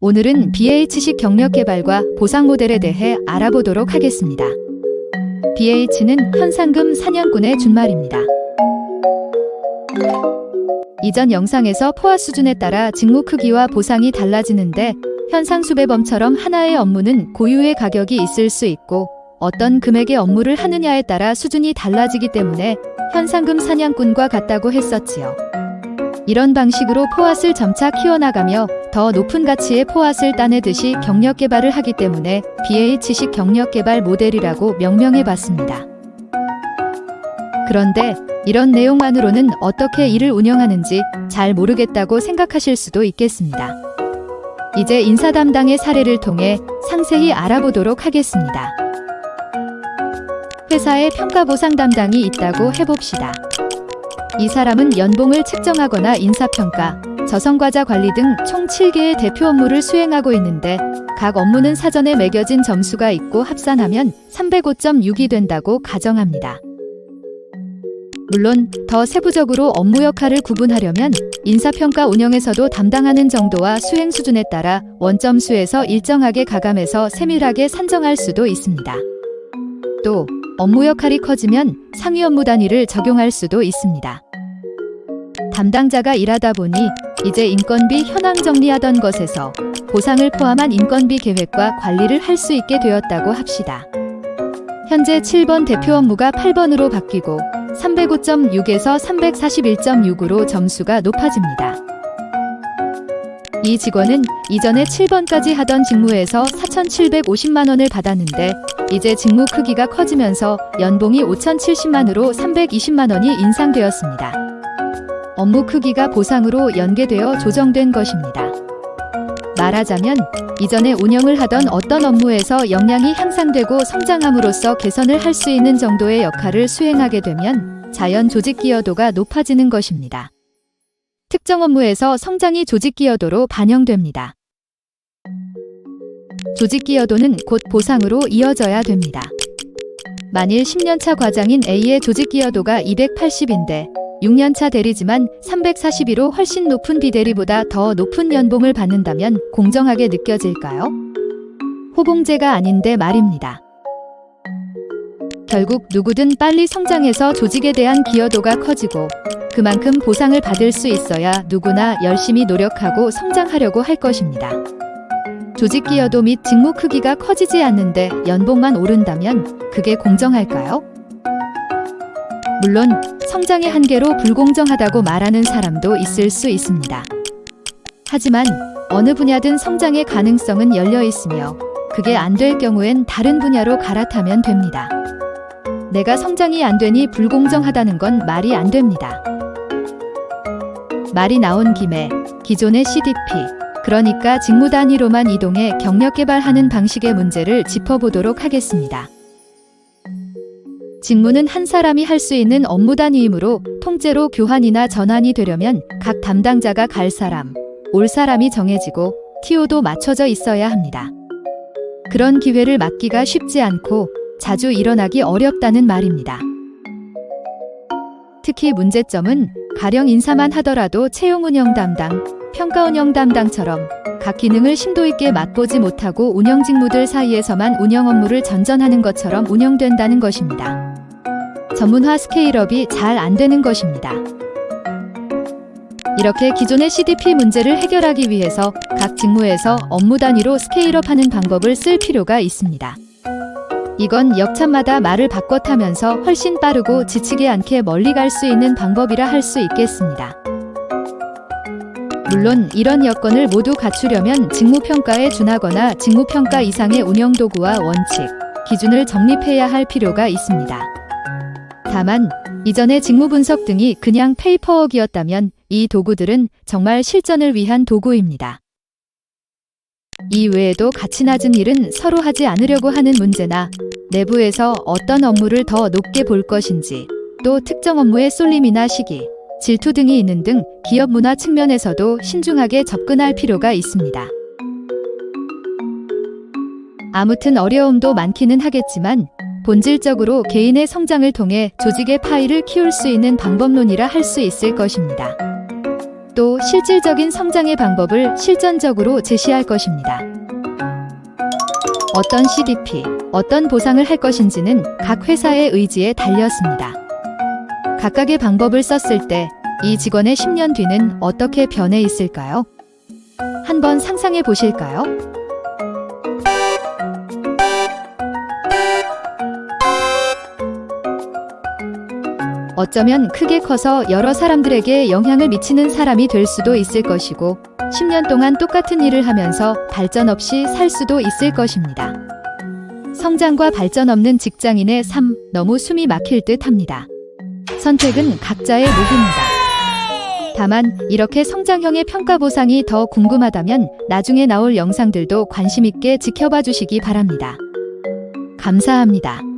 오늘은 BH식 경력 개발과 보상 모델에 대해 알아보도록 하겠습니다. BH는 현상금 사냥꾼의 준말입니다. 이전 영상에서 포화 수준에 따라 직무 크기와 보상이 달라지는데 현상수배범처럼 하나의 업무는 고유의 가격이 있을 수 있고 어떤 금액의 업무를 하느냐에 따라 수준이 달라지기 때문에 현상금 사냥꾼과 같다고 했었지요. 이런 방식으로 포화를 점차 키워나가며 더 높은 가치의 포화를 따내듯이 경력 개발을 하기 때문에 BH식 경력 개발 모델이라고 명명해봤습니다. 그런데 이런 내용만으로는 어떻게 일을 운영하는지 잘 모르겠다고 생각하실 수도 있겠습니다. 이제 인사 담당의 사례를 통해 상세히 알아보도록 하겠습니다. 회사에 평가 보상 담당이 있다고 해봅시다. 이 사람은 연봉을 측정하거나 인사평가, 저성과자 관리 등 총 7개의 대표 업무를 수행하고 있는데 각 업무는 사전에 매겨진 점수가 있고 합산하면 305.6이 된다고 가정합니다. 물론 더 세부적으로 업무 역할을 구분하려면 인사평가 운영에서도 담당하는 정도와 수행 수준에 따라 원점수에서 일정하게 가감해서 세밀하게 산정할 수도 있습니다. 또 업무 역할이 커지면 상위 업무 단위를 적용할 수도 있습니다. 담당자가 일하다 보니 이제 인건비 현황 정리하던 것에서 보상을 포함한 인건비 계획과 관리를 할 수 있게 되었다고 합시다. 현재 7번 대표 업무가 8번으로 바뀌고 305.6에서 341.6으로 점수가 높아집니다. 이 직원은 이전에 7번까지 하던 직무에서 4,750만원을 받았는데 이제 직무 크기가 커지면서 연봉이 5,070만으로 320만원이 인상되었습니다. 업무 크기가 보상으로 연계되어 조정된 것입니다. 말하자면 이전에 운영을 하던 어떤 업무에서 역량이 향상되고 성장함으로써 개선을 할 수 있는 정도의 역할을 수행하게 되면 자연 조직 기여도가 높아지는 것입니다. 특정 업무에서 성장이 조직 기여도로 반영됩니다. 조직 기여도는 곧 보상으로 이어져야 됩니다. 만일 10년차 과장인 A의 조직 기여도가 280인데 6년차 대리지만 342로 훨씬 높은 B대리보다 더 높은 연봉을 받는다면 공정하게 느껴질까요? 호봉제가 아닌데 말입니다. 결국 누구든 빨리 성장해서 조직에 대한 기여도가 커지고 그만큼 보상을 받을 수 있어야 누구나 열심히 노력하고 성장하려고 할 것입니다. 조직 기여도 및 직무 크기가 커지지 않는데 연봉만 오른다면 그게 공정할까요? 물론 성장의 한계로 불공정하다고 말하는 사람도 있을 수 있습니다. 하지만 어느 분야든 성장의 가능성은 열려 있으며 그게 안 될 경우엔 다른 분야로 갈아타면 됩니다. 내가 성장이 안 되니 불공정하다는 건 말이 안 됩니다. 말이 나온 김에 기존의 CDP, 그러니까 직무 단위로만 이동해 경력 개발하는 방식의 문제를 짚어보도록 하겠습니다. 직무는 한 사람이 할 수 있는 업무 단위이므로 통째로 교환이나 전환이 되려면 각 담당자가 갈 사람, 올 사람이 정해지고 TO도 맞춰져 있어야 합니다. 그런 기회를 맞기가 쉽지 않고 자주 일어나기 어렵다는 말입니다. 특히 문제점은 가령 인사만 하더라도 채용 운영 담당, 평가 운영 담당처럼 각 기능을 심도 있게 맛보지 못하고 운영 직무들 사이에서만 운영 업무를 전전하는 것처럼 운영된다는 것입니다. 전문화 스케일업이 잘 안 되는 것입니다. 이렇게 기존의 CDP 문제를 해결하기 위해서 각 직무에서 업무 단위로 스케일업하는 방법을 쓸 필요가 있습니다. 이건 역참마다 말을 바꿔 타면서 훨씬 빠르고 지치지 않게 멀리 갈 수 있는 방법이라 할 수 있겠습니다. 물론 이런 여건을 모두 갖추려면 직무평가에 준하거나 직무평가 이상의 운영도구와 원칙, 기준을 정립해야 할 필요가 있습니다. 다만 이전의 직무분석 등이 그냥 페이퍼워크였다면 이 도구들은 정말 실전을 위한 도구입니다. 이 외에도 가치 낮은 일은 서로 하지 않으려고 하는 문제나 내부에서 어떤 업무를 더 높게 볼 것인지, 또 특정 업무의 쏠림이나 시기, 질투 등이 있는 등 기업 문화 측면에서도 신중하게 접근할 필요가 있습니다. 아무튼 어려움도 많기는 하겠지만 본질적으로 개인의 성장을 통해 조직의 파이를 키울 수 있는 방법론이라 할 수 있을 것입니다. 또 실질적인 성장의 방법을 실전적으로 제시할 것입니다. 어떤 CDP, 어떤 보상을 할 것인지는 각 회사의 의지에 달렸습니다. 각각의 방법을 썼을 때 이 직원의 10년 뒤는 어떻게 변해 있을까요? 한번 상상해 보실까요? 어쩌면 크게 커서 여러 사람들에게 영향을 미치는 사람이 될 수도 있을 것이고, 10년 동안 똑같은 일을 하면서 발전 없이 살 수도 있을 것입니다. 성장과 발전 없는 직장인의 삶, 너무 숨이 막힐 듯 합니다. 선택은 각자의 몫입니다. 다만 이렇게 성장형의 평가 보상이 더 궁금하다면 나중에 나올 영상들도 관심 있게 지켜봐 주시기 바랍니다. 감사합니다.